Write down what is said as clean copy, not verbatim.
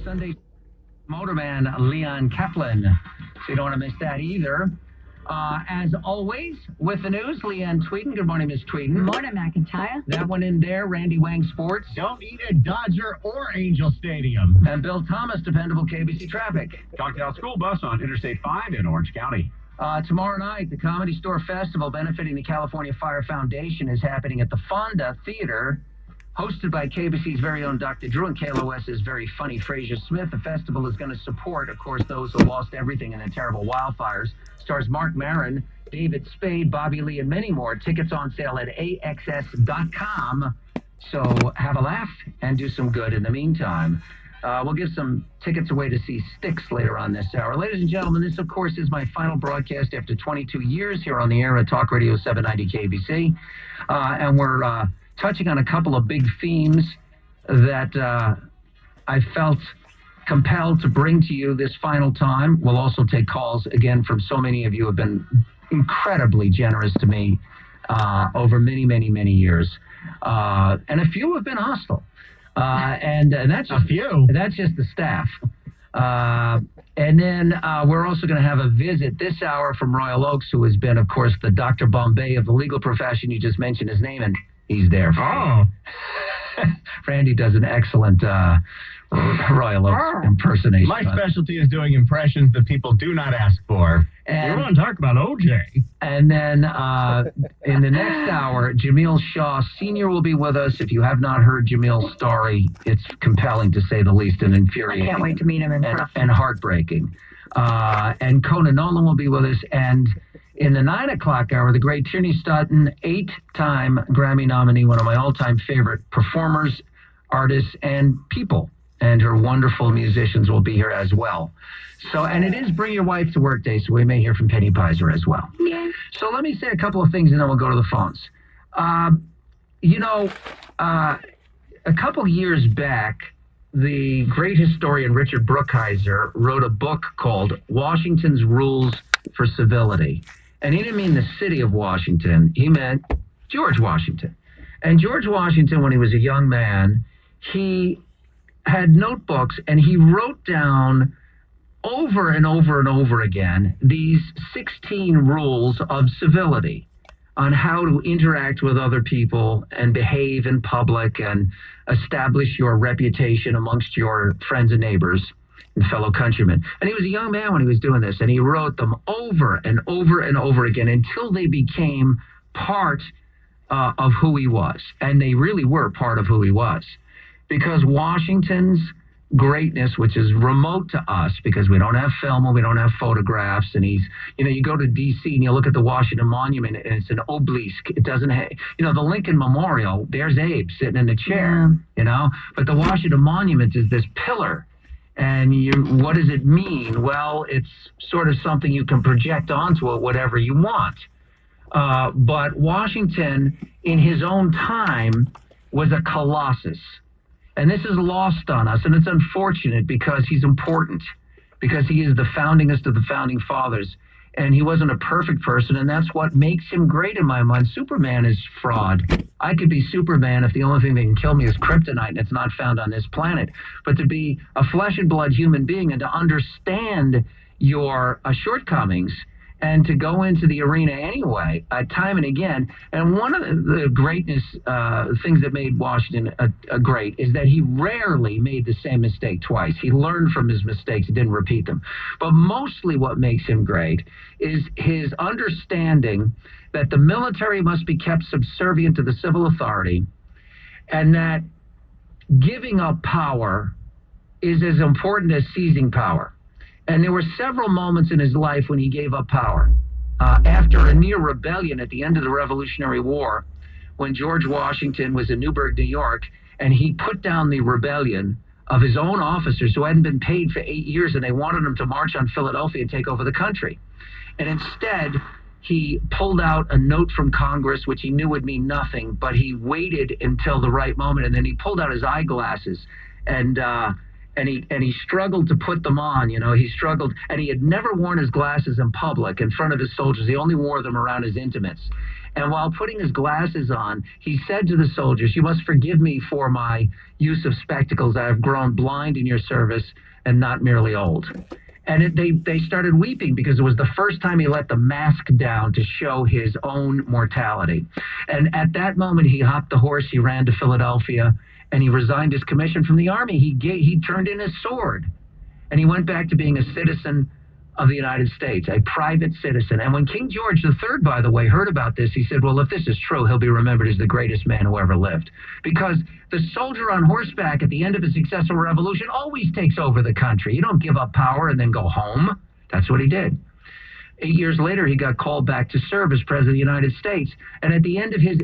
Sunday motorman LEEANN Kaplan. So you don't want to miss that either. As always, with the news, Leanne Tweeden. Good morning, Miss Tweeden. Good morning, McINTYRE. That one in there, Randy Wang Sports. Don't eat at Dodger or Angel Stadium. And Bill Thomas, dependable KABC traffic. Talked school bus on Interstate 5 in Orange County. Tomorrow night, the Comedy Store Festival benefiting the California Fire Foundation is happening at the Fonda Theater. Hosted by KBC's very own Dr. Drew and KLOS's very funny Fraser Smith, the festival is going to support, of course, those who lost everything in the terrible wildfires. Stars Mark Maron, David Spade, Bobby Lee, and many more. Tickets on sale at AXS.com. So have a laugh and do some good in the meantime. We'll give some tickets away to see Styx later on this hour. Ladies and gentlemen, this, of course, is my final broadcast after 22 years here on the air at Talk Radio 790 KBC. And we're touching on a couple of big themes that I felt compelled to bring to you this final time. We'll also take calls, again, from so many of you who have been incredibly generous to me over many, many, many years. And a few have been hostile. And that's just, a few. That's just the staff. And then we're also going to have a visit this hour from Royal Oaks, who has been, of course, the Dr. Bombay of the legal profession. You just mentioned his name, and he's there. Randy does an excellent Royal Oaks impersonation. My specialty is doing impressions that people do not ask for. And we want to talk about OJ. And then in the next hour, Jamil Shah Sr. will be with us. If you have not heard Jamil's story, it's compelling to say the least and infuriating. I can't wait to meet him in person. And heartbreaking. And Conan Nolan will be with us. And in the 9 o'clock hour, the great Tierney Stoughton, 8-time Grammy nominee, one of my all-time favorite performers, artists, and people. And her wonderful musicians will be here as well. So, and it is Bring Your Wife to Work Day, so we may hear from Penny Pizer as well. Yeah. So let me say a couple of things, and then we'll go to the phones. A couple years back, the great historian Richard Brookhiser wrote a book called Washington's Rules for Civility. And he didn't mean the city of Washington. He meant George Washington. And George Washington, when he was a young man, he had notebooks, and he wrote down over and over and over again these 16 rules of civility on how to interact with other people and behave in public and establish your reputation amongst your friends and neighbors and fellow countrymen. And he was a young man when he was doing this, and he wrote them over and over and over again until they became part of who he was. And they really were part of who he was. Because Washington's greatness, which is remote to us because we don't have film and we don't have photographs, and he's, you go to D.C. and you look at the Washington Monument and it's an obelisk. It doesn't have, the Lincoln Memorial, there's Abe sitting in the chair, but the Washington Monument is this pillar. And what does it mean? Well, it's sort of something you can project onto it, whatever you want. But Washington, in his own time, was a colossus. And this is lost on us, and it's unfortunate because he's important, because he is the foundingest of the founding fathers, and he wasn't a perfect person, and that's what makes him great in my mind. Superman is fraud. I could be Superman if the only thing that can kill me is kryptonite, and it's not found on this planet. But to be a flesh and blood human being and to understand your shortcomings and to go into the arena anyway, time and again. And one of the greatness things that made Washington great is that he rarely made the same mistake twice. He learned from his mistakes. He didn't repeat them. But mostly what makes him great is his understanding that the military must be kept subservient to the civil authority, and that giving up power is as important as seizing power. And there were several moments in his life when he gave up power. After a near rebellion at the end of the Revolutionary War, when George Washington was in Newburgh, New York, and he put down the rebellion of his own officers who hadn't been paid for 8 years, and they wanted him to march on Philadelphia and take over the country. And instead, he pulled out a note from Congress, which he knew would mean nothing, but he waited until the right moment, and then he pulled out his eyeglasses, and he struggled to put them on, he struggled, and he had never worn his glasses in public in front of his soldiers. He only wore them around his intimates. And while putting his glasses on, he said to the soldiers, "You must forgive me for my use of spectacles. I have grown blind in your service and not merely old." And they started weeping because it was the first time he let the mask down to show his own mortality. And at that moment, he hopped the horse, he ran to Philadelphia, and he resigned his commission from the army. He turned in his sword, and he went back to being a citizen of the United States, a private citizen. And when King George III, by the way, heard about this, he said, well, if this is true, he'll be remembered as the greatest man who ever lived. Because the soldier on horseback at the end of a successful revolution always takes over the country. You don't give up power and then go home. That's what he did. 8 years later, he got called back to serve as President of the United States. And at the end of his